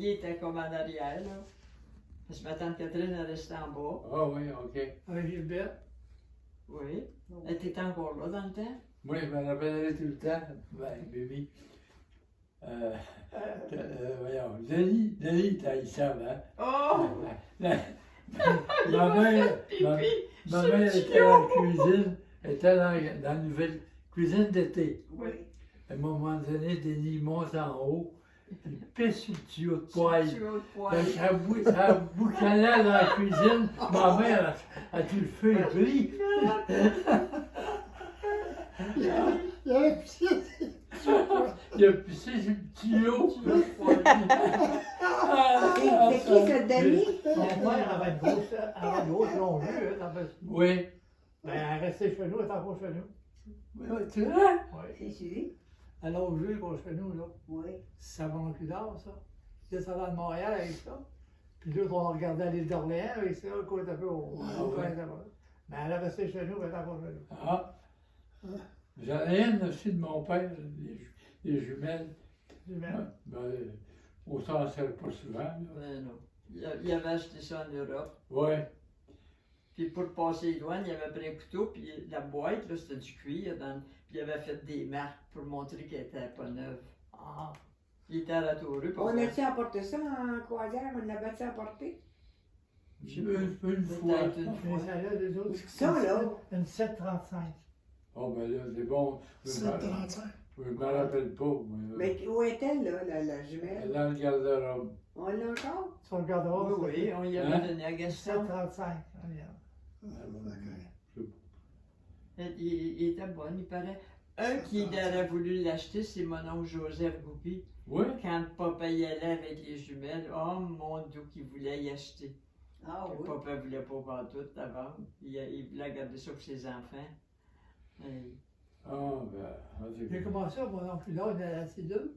l'escalier était comme en arrière, là. Parce que ma tante Catherine, elle restait en bas. Ah oui, OK. Avec Gilbert. Oui. Elle était encore là dans le temps. Moi, je me rappellerai tout le temps. Ben, bébé. Voyons, Denis, t'as eu ça, hein? Oh! Ma mère était dans la cuisine, était dans la nouvelle cuisine d'été. Oui. À un moment donné, Denis monte en haut, il pisse sur le tuyau de poêle. Tuyau de poêle. Ça boucanait dans la cuisine. Ma mère a tout le feu, il brille. Il a pissé sur le tuyau. Tuyau de poêle. C'est qui ce Denis? Mon père avait une grosse longueur. Oui. Ben, elle restait chez nous, elle était encore chez nous. Tu vois? Oui. C'est celui? Elle a joué qu'on chez nous, là. Oui. Ça va en plus tard, ça. Il est allé de Montréal avec ça. Puis l'autre, on regardait l'île d'Orléans avec ça, un côté un peu au coin là-bas. Mais elle est restée chez nous, elle était encore chez nous. Ah. J'en ai une aussi de mon père, les jumelles. Jumelles. Ben, on s'en sert pas souvent. Là. Ben non. Il avait acheté ça en Europe. Oui. Puis pour passer les douanes, il avait pris un couteau, puis la boîte, là, c'était du cuir. Puis il avait fait des marques pour montrer qu'elle était pas neuve. Ah. Il était à la tour. On a-tu apporté ça en croisière? On l'avait-tu apporté? Une fois. Peut-être une Mais fois. ça, là, les autres. Ça, là. Une 735. Oh, ben là, c'est bon. Je me rappelle pas. Mais où est-elle, là, la jumelle? Dans le garde-robe. On l'a encore? Sur le garde-robe. Oui, oui, on y avait Hein? donné à Gaston. 735. Regarde. Il était bon, il paraît. Un qui aurait voulu l'acheter, c'est mon oncle Joseph Goupy. Oui? Quand papa y allait avec les jumelles, oh mon Dieu, qu'il voulait y acheter. Ah oui. Papa ne voulait pas vendre tout avant. Il voulait garder ça pour ses enfants. Ah, ben, J'ai commencé, mon oncle là, il en a acheté deux.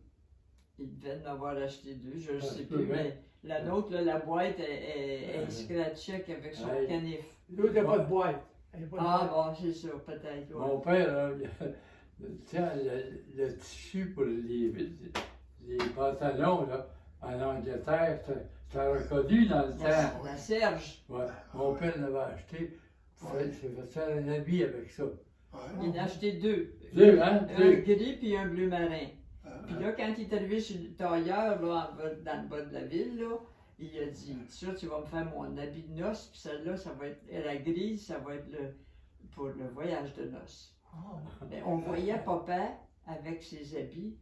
Il devait en avoir acheté deux, je ne Ça sais se peut plus, bien. mais la nôtre, là, la boîte, elle scratchait avec son Hey. canif. L'autre, il n'y a pas de boîte. Il y a pas de Ah boîte. bon, c'est sûr, peut-être. Ouais. mon père, là, le tissu pour les pantalons, là, en Angleterre, c'était reconnu dans le temps. La Serge, Ouais. Mon père l'avait acheté. C'est faire un habit avec ça. il en a acheté deux. Deux, hein? Un Deux. gris puis un bleu marin. Puis là, quand il est arrivé chez le tailleur, là, dans le bas de la ville, là, il a dit, ça, tu vas me faire mon habit de noces, puis celle-là, ça va être, la grise, ça va être pour le voyage de noces. Ah. Mais on voyait papa avec ses habits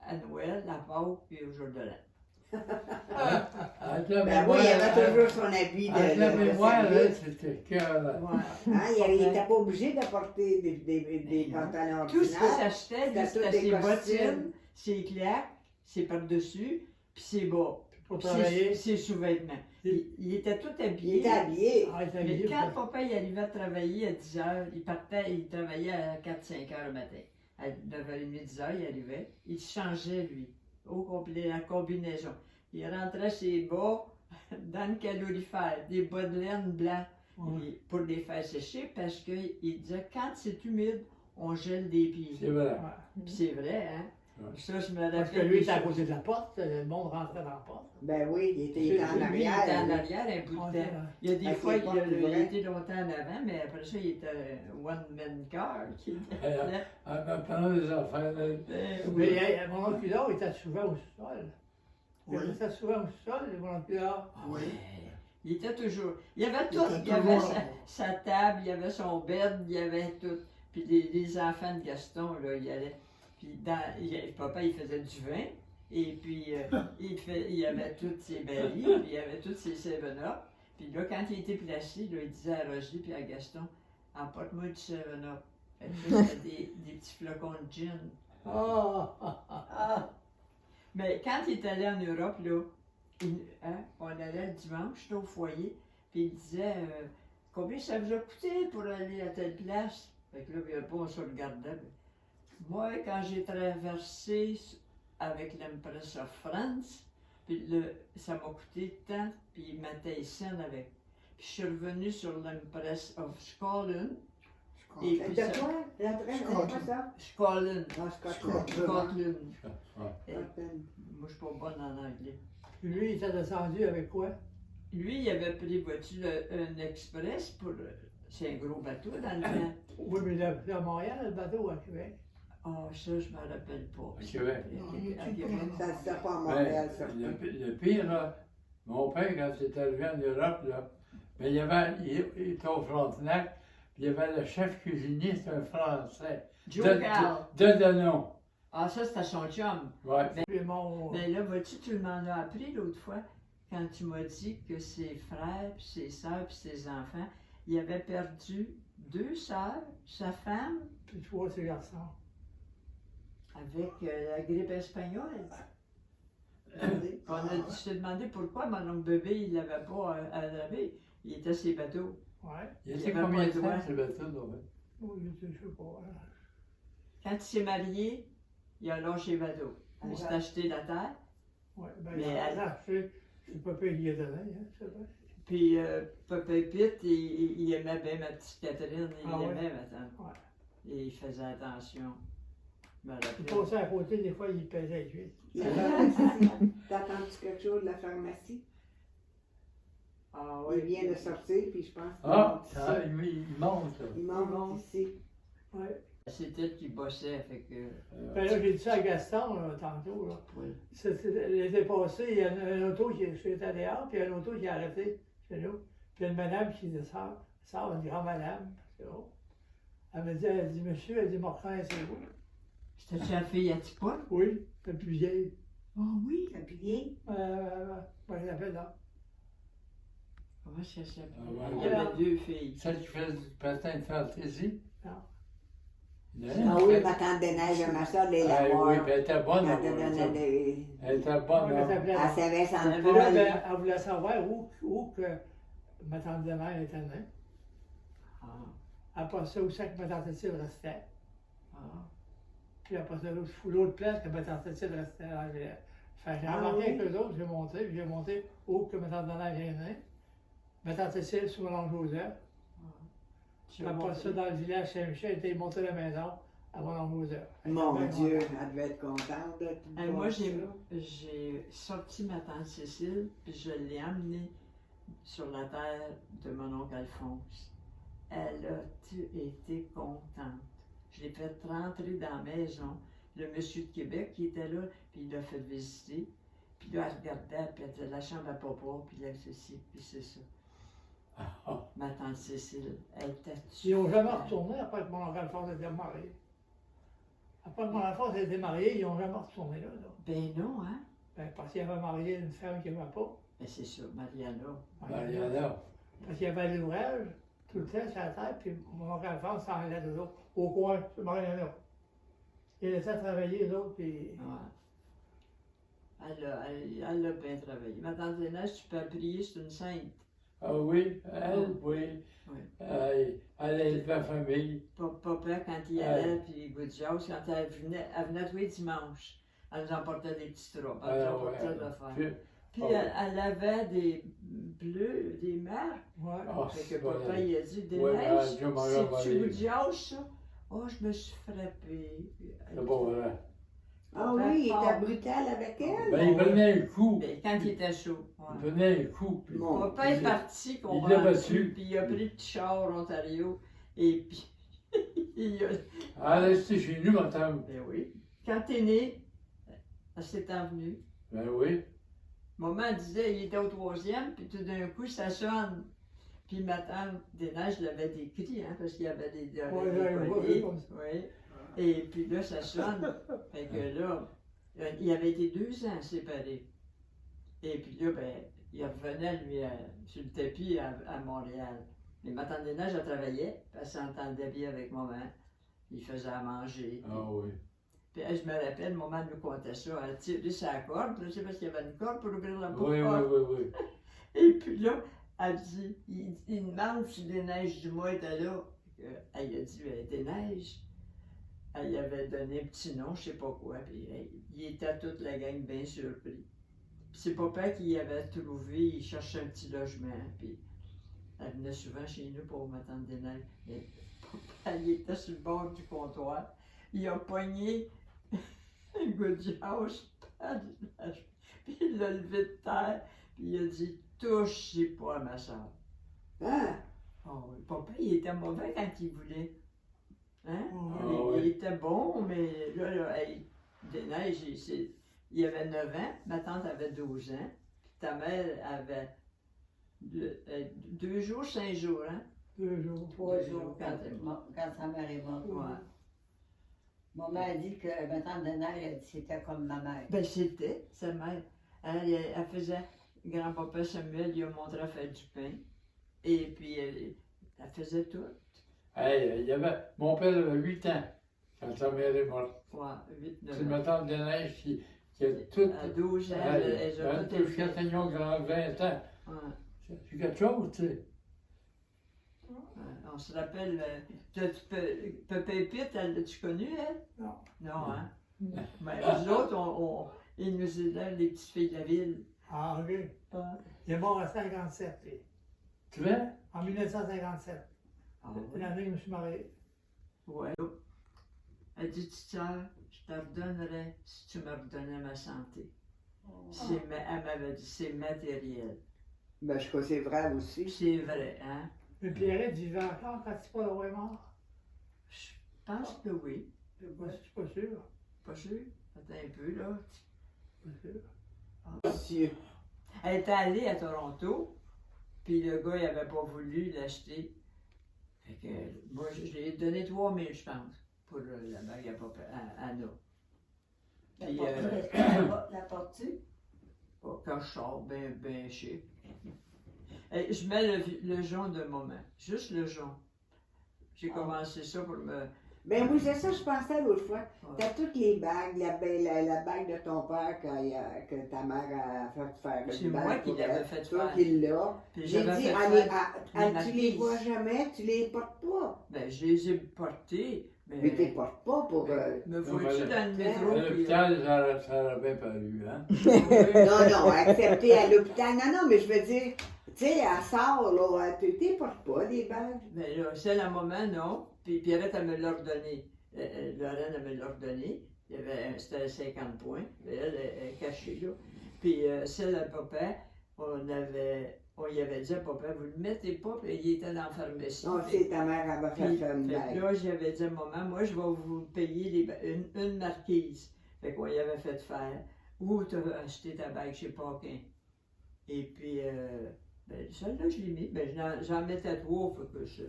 à Noël, à Pâques et au jour de l'an. Avec la Ben oui, mémoire, il avait toujours son habit de. avec la de mémoire, là, service. c'était cœur. Ouais. Hein, il n'était pas obligé d'apporter des pantalons Tout ce qu'il ordinaires. s'achetait, C'était c'était tous des ses costumes. bottines, ses claques, ses par-dessus, puis ses bas. Pour Puis travailler. ses sous-vêtements. Il était tout Il habillé. était habillé. Ah, il était Mais habillé, quand ça. papa il arrivait à travailler à 10 h, il partait, il travaillait à 4-5 h le matin. À 9h30, 10 h, il arrivait. Il changeait, lui, au complet, la combinaison. Il rentrait ses bas dans le calorifère, des bas de laine blancs, Ouais. pour les faire sécher, parce qu'il disait, quand c'est humide, on gèle des pieds. C'est vrai. Ouais. Puis c'est vrai, hein? Ouais. Ça, je me rappelle. Parce que lui, il était à côté de la porte, le monde rentrait dans la porte. Ben oui, il était Lui, en il était arrière. en lui. arrière un bout Ah, de temps. c'est vrai. Il y a des Avec fois, les portes il a ouvertes. été longtemps en avant, mais après ça, il était one-man car. Qui était là. En m'apprenant des affaires, là. Mais mon oncle là, il était souvent au sol. Il Oui. restait souvent au sol, mon oncle là. Oui. Il était toujours. Il y avait Il tout. était Il y avait toujours là. sa table, il y avait son bed, il y avait tout. Puis les enfants de Gaston, là, il allait. Puis papa, il faisait du vin. Et puis, il y avait toutes ses berries, puis il y avait toutes ses 7-Up. Puis là, quand il était placé, là, il disait à Roger puis à Gaston, emporte-moi du 7-Up. Fait que là, c'était des petits flocons de gin. Ah! Mais quand il est allé en Europe, là, on allait le dimanche là, au foyer, puis il disait combien ça vous a coûté pour aller à telle place? Fait que là, on se regardait. Moi, quand j'ai traversé avec l'Empress of France, puis ça m'a coûté tant, puis il mettait scène avec. Puis je suis revenu sur l'Empress of Scotland. Et puis De quoi? La traîne, c'est pas ça? Scotland. Ah, Scotland. Scotland. Ouais. Et moi, je suis pas bonne en anglais. Lui, il était descendu avec quoi? Lui, il avait pris, vois-tu, un express pour. C'est un gros bateau dans le temps. Oui, mais il à Montréal, le bateau à Québec. Ah, ça, je ne me rappelle pas. À Québec. À Québec. Ça se fait pas à Ben, Montréal, ça. le pire, là, mon père, quand il est arrivé en Europe, là, ben, il était au Frontenac, puis il y avait le chef cuisinier, c'est un Français. Joe De- Cal. De Denon. Ah, ça, c'était son chum. Ouais. Puis mon. Mais là, vois-tu, tu m'en as appris l'autre fois, quand tu m'as dit que ses frères, puis ses sœurs, puis ses enfants, il avait perdu 2 sœurs, sa femme, Puis 3 ses garçons. avec la grippe espagnole. Je t'ai demandé pourquoi mon oncle bébé, il l'avait pas attrapé. Il était sur les bateaux. Ouais. Il Il était avait combien pas de le droit. temps, ce bateau, là? Oui, je sais pas. Hein. Quand il s'est marié, il a lâché les bateaux. Il s'est acheté la terre. Ouais, ben, Mais il a elle- acheté. C'est pas payé, il a donné, hein, c'est vrai. Puis Papa Pitt, il aimait bien ma petite Catherine. Il Ah ouais? aimait ma tante. Ouais. Et il faisait attention. Je me Il rappelle. passait à côté, des fois, il pesait les cuisses. La pharmacie. T'as entendu quelque chose de la pharmacie? Ah Il oui. vient de sortir, puis je pense qu'il Ah, monte ici. ça, il monte, là. Il monte ici. Ouais. C'est elle qui bossait, fait que. Ben là, j'ai dit ça à Gaston, là, tantôt, là. Oui. L'été passé, il y a un auto qui était dehors, puis il y a un auto qui a arrêté chez nous. Puis il y a une madame qui descend, une grande madame, c'est bon. Elle dit, monsieur, elle dit, Morcrin, c'est vous? C'était-tu la fille à Tipol? Oui, la plus vieille. Ah oui. T'as plié? Moi, je l'appelle là. Comment ça s'appelle? Ah, ouais. Il y avait 2 filles. Celle qui fait du patin de fantaisie? Non. Ah oui, ma tante des neiges, ma soeur, elle est Ah, là. oui, puis elle était bonne, Quand elle elle, donnait des... elle était bonne, Moi, je hein. l'appelais À là. Saint-Vincent-de-Paul. Puis là, ben, elle voulait savoir où que ma tante de mère était née. Ah. Après ça, où c'est que ma tante Cécile restait. Ah. Puis après ça, l'autre place que ma tante Cécile restait. Fait que j'ai Ah remarqué oui. avec eux autres, j'ai monté où que ma tante de mère est née. Ma tante Cécile sur mon oncle Joseph. Tu Puis l'as après montré? ça, dans le village Saint-Michel, était monté à la maison à mon oncle Joseph. Fait que Mon j'étais bien Dieu, content. elle devait être contente de tout Moi, voir j'ai sorti ma tante Cécile, puis je l'ai amenée sur la terre de mon oncle Alphonse. Elle a été contente. Je l'ai fait rentrer dans la maison. Le monsieur de Québec qui était là, puis il l'a fait visiter. Puis là, elle regardait, puis elle disait la chambre à papa, puis là, ceci, puis c'est ça. Ah, Ma tante Cécile, elle était Ils n'ont jamais retourné après que mon oncle Alphonse était marié. Après que mon Alphonse était marié, ils n'ont jamais retourné là. Ben non, hein? Ben, parce qu'il avait marié une femme qui n'aimait pas. Ben c'est ça, Mariana. Mariana. Parce qu'il y avait l'ouvrage, tout le temps sur la terre, puis mon oncle Alphonse s'en allait de l'autre, au coin, sur Mariana. Il laissait travailler l'autre, puis. Ouais. Elle a bien travaillé. Ma tante Zénès, tu peux prier, c'est une sainte. Ah oui, elle, oui. Oui. Elle aide la famille. Papa, quand il allait, puis Goodjouse, quand elle venait tous les dimanches, elle nous emportait des petits draps, elle nous Ah, emportait ouais. de l'affaire. Puis, Puis oh. elle avait des bleus, des marques. Ouais. ah, Fait c'est que bon. papa, il a dit, des Ouais, neiges, Dieu m'en a c'est-tu volé. Goodjouse, ça? Oh, je me suis frappée. C'est bon, voilà. Ah oui, il était brutal avec elle. Ben, il prenait un coup. Ben, quand il était chaud. Il Ouais. prenait un coup. Puis, Mon Papa est parti il l'a comprendre battu. puis il a pris le petit char au Ontario, et puis il a... elle est restée chez nous, madame. Ben oui. Quand t'es né, elle s'est envenue. Ben oui. Maman disait, il était au 3e, puis tout d'un coup, ça sonne. Puis ma tante des neiges l'avait décrit, hein, parce qu'il y avait des Ouais, ouais, colliers. comme ça. Oui. Et puis là, ça sonne. Fait que là, il avait été 2 ans séparés. Et puis là, ben, il revenait, lui, sur le tapis à Montréal. Mais ma tante des neiges, elle travaillait, puis elle s'entendait bien avec maman. Il faisait à manger. Ah oui. Puis je me rappelle, maman nous contait ça. Elle a tiré sa corde, là, c'est parce qu'il y avait une corde pour ouvrir la porte. Oui, oui, oui, oui. Et puis là, elle dit, il demande si des neiges du mois étaient là. Elle a dit, des neiges. Elle lui avait donné un petit nom, je sais pas quoi. Puis il était toute la gang bien surpris. Puis c'est papa qui avait trouvé, il cherchait un petit logement. Puis elle venait souvent chez nous pour ma tante des neiges. Mais papa, il était sur le bord du comptoir. Il a pogné un good house, puis Puis il l'a levé de terre, puis il a dit touchez pas à ma soeur. Hein? Oh, oui, papa, il était mauvais quand il voulait. Hein? Ah, Il oui. était bon, mais là, hey, des neiges, il avait 9 ans, ma tante avait 12 ans, puis ta mère avait 2 jours, 5 jours, hein? 2 jours. 3 Deux jours jours, quand, quand quand sa mère est morte. Ouais. Maman a dit que ma tante de neige, elle dit que c'était comme ma mère. Ben, c'était sa mère. Elle faisait, grand-papa Samuel lui a montré à faire du pain, et puis elle faisait tout. Hey, mon père avait 8 ans quand sa mère est morte. Ouais, 8, C'est 9 ma ans. tante de neige qui a tout. À 12 ans, elle a tout jusqu'à élevé. 20 ans. Ouais. C'est quelque chose, tu sais. On se rappelle, Pépé et Pete, l'as-tu connu, elle? Non. Non, hein? Non. Mais nous autres, ils nous étaient les petites filles de la ville. Ah, ok. Il est mort en 57, lui. Tu vois? En 1957. Ah, C'est oui. l'année que je me suis marié. Ouais. Elle dit, petite sœur, je te redonnerais si tu me redonnais ma santé. Elle m'avait dit, c'est matériel. Ben, je crois que c'est vrai Puis aussi. c'est vrai, hein? Mais Pierrette vivait encore quand Paul est mort. Je pense que oui. Je suis pas sûr. Pas sûr? Attends un peu, là. Pas sûr. Monsieur. Elle était allée à Toronto, puis le gars, il avait pas voulu l'acheter. Fait que, moi, je lui ai donné 3000, je pense, pour la bague à Anna. Puis, La porte-tu? quand je sors, ben chic. Et je mets le jaune de moment, juste le jaune. J'ai commencé ça pour me... Ben oui, c'est ça, je pensais l'autre fois. Ouais. T'as toutes les bagues, la bague de ton père que ta mère a fait faire. C'est une bague moi qui pour l'avais elle. fait Toi faire. qui l'as. Puis J'ai j'avais dit, fait allez, faire tu les les vois marquises. jamais, tu les portes pas. Ben, je les ai portées, Mais tu les portes pas pour... me Non, vois-tu mais dans le métro? À puis, l'hôpital, ça aurait bien paru, hein? Non, non, accepter à l'hôpital. Non, non, mais je veux dire, tu sais, elle sort, là, tu les portes pas, les bagues. Mais là, celle à moment, non. Puis Pierrette, elle me l'a redonné. Lorraine, elle me l'a redonné. C'était 50 points. Mais elle est cachée, là. Puis celle à papa, on y avait dit à papa, vous le mettez pas, puis il était dans la pharmacie. Non, tu sais, ta mère, elle va Puis, faire une fait que bague. là, j'avais dit à maman, moi, je vais vous payer une marquise. Fait qu'on y avait fait faire. Où tu as acheté ta bague chez Paquin? Et puis, ben, celle-là, je l'ai mis. Ben, j'en mettais 3, fait que je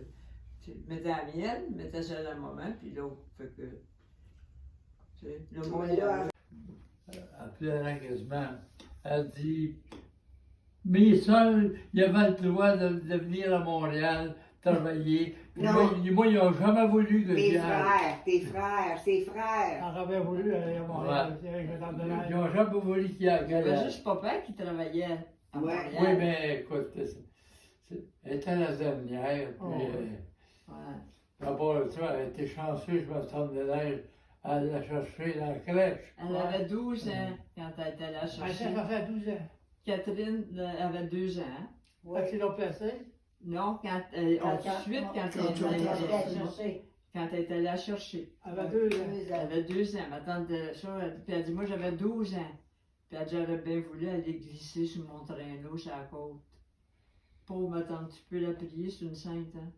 mettais la mienne, je mettais celle à maman, puis l'autre, fait que, tu sais, le monde, Mais là, En pleurant quasiment. Elle dit, mes soeurs, ils avaient le droit de venir à Montréal travailler. Puis Non. moi, ils n'ont jamais voulu que tes j'y aille. frères, tes frères, ses frères. On aurait voulu aller à Montréal, c'est avec Madame de Ils Neige. n'ont jamais voulu qu'il y ait il y avait juste papa qui travaillait à Ouais. Montréal. Oui, mais écoute, elle était la dernière. Puis, Oh, oui. Ouais. d'abord, ça, elle était chanceuse, ma tante de neige. Elle l'a cherchée dans la crèche. Elle avait 12 ans quand elle était allée la Elle chercher. s'est fait 12 ans. Catherine avait 2 ans. Hein? Quand ils l'ont placé, Non, quand ensuite, quand elle est allée la chercher. elle avait 2 ans. Elle avait 2 ans. Ma tante, puis elle dit, moi j'avais 12 ans. Puis elle dit, j'aurais bien voulu aller glisser sur mon traîneau sur la côte. Pauvre ma tante, tu peux la prier, c'est une sainte, hein?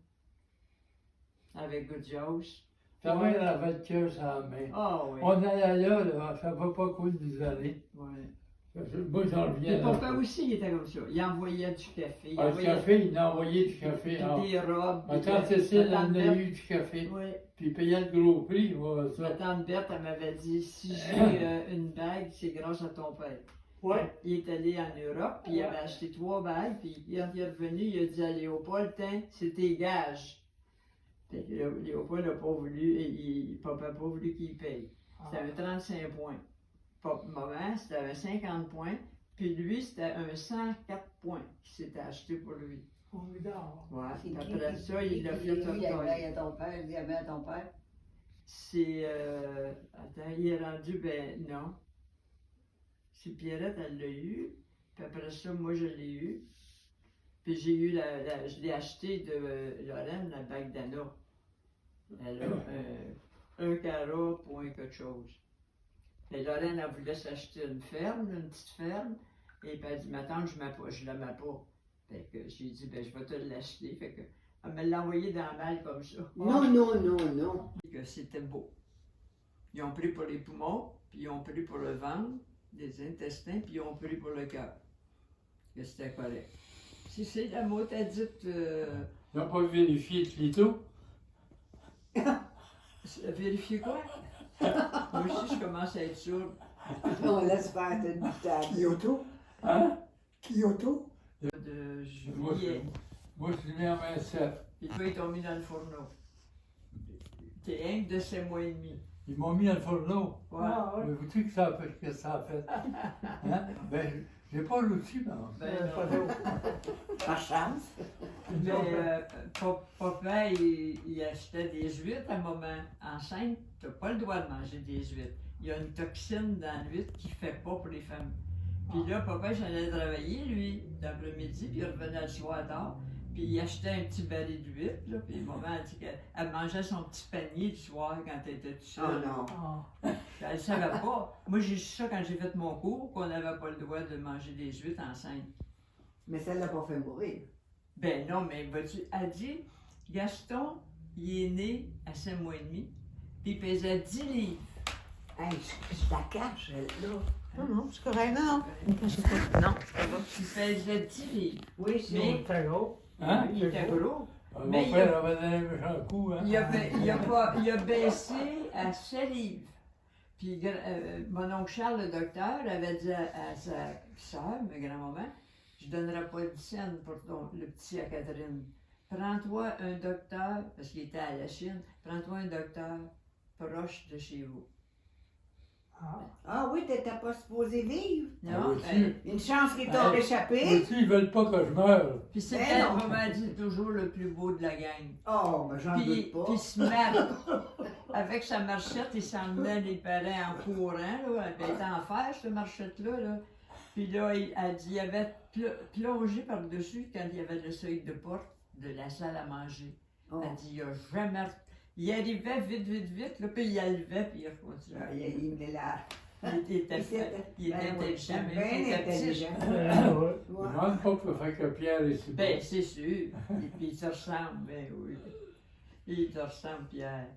Avec Good Joss. Ta mère avait le cœur sur la main. Ah oui. On allait là, ça ne va pas cool des années. Ouais. Moi, j'en Et reviens. papa aussi, il était comme ça. Il envoyait du café. Il Ah, le envoyait café, il a envoyé du café. puis Ah. des robes. Ma puis tante Cécile, ma tante elle a Berthe- eu du café. Oui. Puis il payait le gros prix, moi, Ma ça. tante Berthe, elle m'avait dit, si j'ai une bague, c'est grâce à ton père. Ouais. Il est allé en Europe, puis il avait acheté 3 bagues, puis quand il est revenu, il a dit à Léopold, tiens, c'est tes gages. Fait que Léopold n'a pas voulu, papa n'a pas voulu qu'il paye. C'était un 35 points. Maman, c'était un 50 points, puis lui, c'était un 104 points qui s'était acheté pour lui. On lui dort. Ouais. Puis après ça, il l'a fait Il y octroyer. avait à ton père, il y avait à ton père. C'est. Attends, il est rendu, ben non. C'est Pierrette, elle l'a eu. Puis après ça, moi, je l'ai eu. Puis j'ai eu je l'ai acheté de Lorraine, la bague d'Anna. Elle a un carat point quelque chose. Et Lorraine, elle voulait s'acheter une ferme, une petite ferme. Et puis elle dit, ma tante, je ne l'aimais pas. Fait que j'ai dit, ben, je vais te l'acheter. Fait que, elle me l'a envoyé dans la malle comme ça. Non, non, non, non. Que c'était beau. Ils ont pris pour les poumons, puis ils ont pris pour le ventre, les intestins, puis ils ont pris pour le cœur. Que c'était correct. Si c'est la mot, t'as dit, Ils n'ont pas vérifié le clito? vérifier quoi? Moi aussi, je commence à être sourde. On laisse faire cette bouteille. Kyoto? Hein? Kyoto? De Moi, juillet. Moi, je suis né en 27. Puis toi, ils t'ont mis dans le fourneau. T'es rien que de 7 mois et demi. Ils m'ont mis dans le fourneau. Ouais. Ah, ouais. Mais vous savez que ça a fait, que ça a fait? Hein? Ben, j'ai pas l'outil, non. Ben, Pas non. trop. Par chance. Mais papa, il achetait des huîtres à maman. Enceinte, t'as pas le droit de manger des huîtres. Il y a une toxine dans l'huître qui fait pas pour les femmes. Puis là, papa, j'allais travailler, lui, l'après-midi, puis il revenait le soir tard. Puis il achetait un petit balai d'huîtres, là. Puis maman a dit qu'elle mangeait son petit panier le soir quand elle était toute Oh seule. non. Ah. Elle ne savait pas. Moi, j'ai su ça quand j'ai fait mon cours, qu'on n'avait pas le droit de manger des huîtres enceinte. Mais ça ne l'a pas fait mourir. Ben non, mais vas-tu. Elle dit, Gaston, il est né à 5 mois et demi, puis il pesait 10 livres. Hey, je la cache, là. Non, non, c'est correct. Non, non. Ne cachez pas. Non, ça va. Il pesait 10 livres. Oui, je Mais- Très gros. Hein? Il était gros. Mon Mais père avait donné un méchant coup, hein? Il a baissé à 7 livres. Puis mon oncle Charles, le docteur, avait dit à sa soeur, ma grand-maman, je ne donnerai pas 10 cents pour le petit à Catherine. Prends-toi un docteur, parce qu'il était à la Chine, prends-toi un docteur proche de chez vous. Ah. Ah oui, t'étais pas supposé vivre. Non? vois-tu? Une chance qu'ils t'ont Hey. échappé. Vois-tu, ils veulent pas que je meure. Puis Ben c'était, non. maman dit, toujours le plus beau de la gang. Oh, ben j'en Puis, doute pas. puis il se met avec sa marchette, il s'emmenait les parents en courant, là. Elle était en fer, cette marchette-là, là. Puis là, elle dit, il avait plongé par-dessus quand il y avait le seuil de porte de la salle à manger. Oh. Elle dit, il a jamais... Il arrivait vite, là, puis il arrivait, puis il continuait. Ah, il est là. Il était Ben oui, intelligent, mais bien il était petit. intelligent. Ah, ouais. Je Ouais. me demande pas que faire que Pierre est si beau. Ben, c'est sûr. Et puis il te ressemble, ben oui. Il te ressemble, Pierre.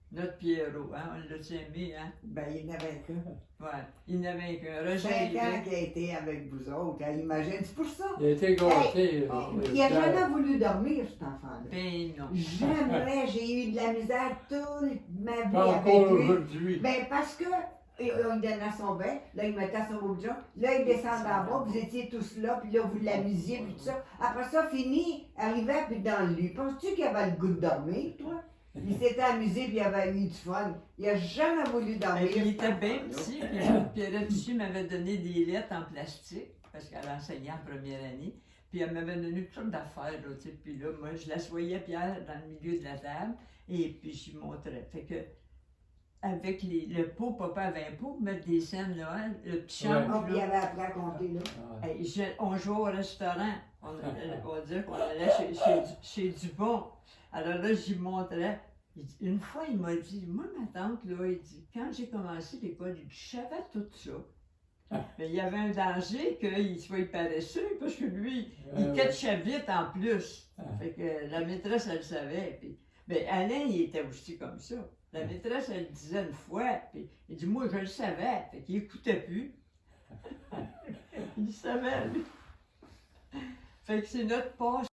Notre Pierrot, hein, on l'a aimé, hein? Ben, il n'avait que Ouais, il n'avait qu'un Roger 5 ans arrivait. qu'il a été avec vous autres. Hein, imagine, c'est pour ça. Il a été gâté. Il n'a jamais voulu dormir, cet enfant-là. Ben non. Jamais. J'ai eu de la misère toute ma vie Pas avec encore lui. aujourd'hui. Ben, parce que, on lui donnait son bain, là, il mettait son beau joint, là, il descendait en bas, vous étiez tous là, puis là, vous l'amusiez, puis tout ça. Après ça, fini, arrivait, puis dans le lit. Penses-tu qu'il avait le goût de dormir, toi? Il s'était amusé, puis il avait eu du fun. Il n'a jamais voulu dormir. Ben, il était bien petit, puis Pierrette dessus m'avait donné des lettres en plastique, parce qu'elle enseignait en première année. Puis elle m'avait donné toutes sortes d'affaires, là, tu sais. Puis là, moi, je l'assoyais, Pierre, dans le milieu de la table, et puis je lui montrais. Fait que, avec le pot, papa avait un pot pour mettre des scènes, là, hein, le petit Ouais. change, Ah, puis il là. avait appris à compter, là. Ah. Hey, on jouait au restaurant. On va dire qu'on allait chez Dupont. Alors là, j'y montrais. Une fois, il m'a dit, moi, ma tante, là, il dit, quand j'ai commencé l'école, il dit, je savais tout ça. Mais il y avait un danger qu'il soit paresseux, parce que lui, il catchait vite en plus. Fait que la maîtresse, elle le savait. Puis, mais Alain, il était aussi comme ça. La maîtresse, elle le disait une fois, puis il dit, moi, je le savais. Fait qu'il écoutait plus. Il savait, lui. Fait que c'est notre passe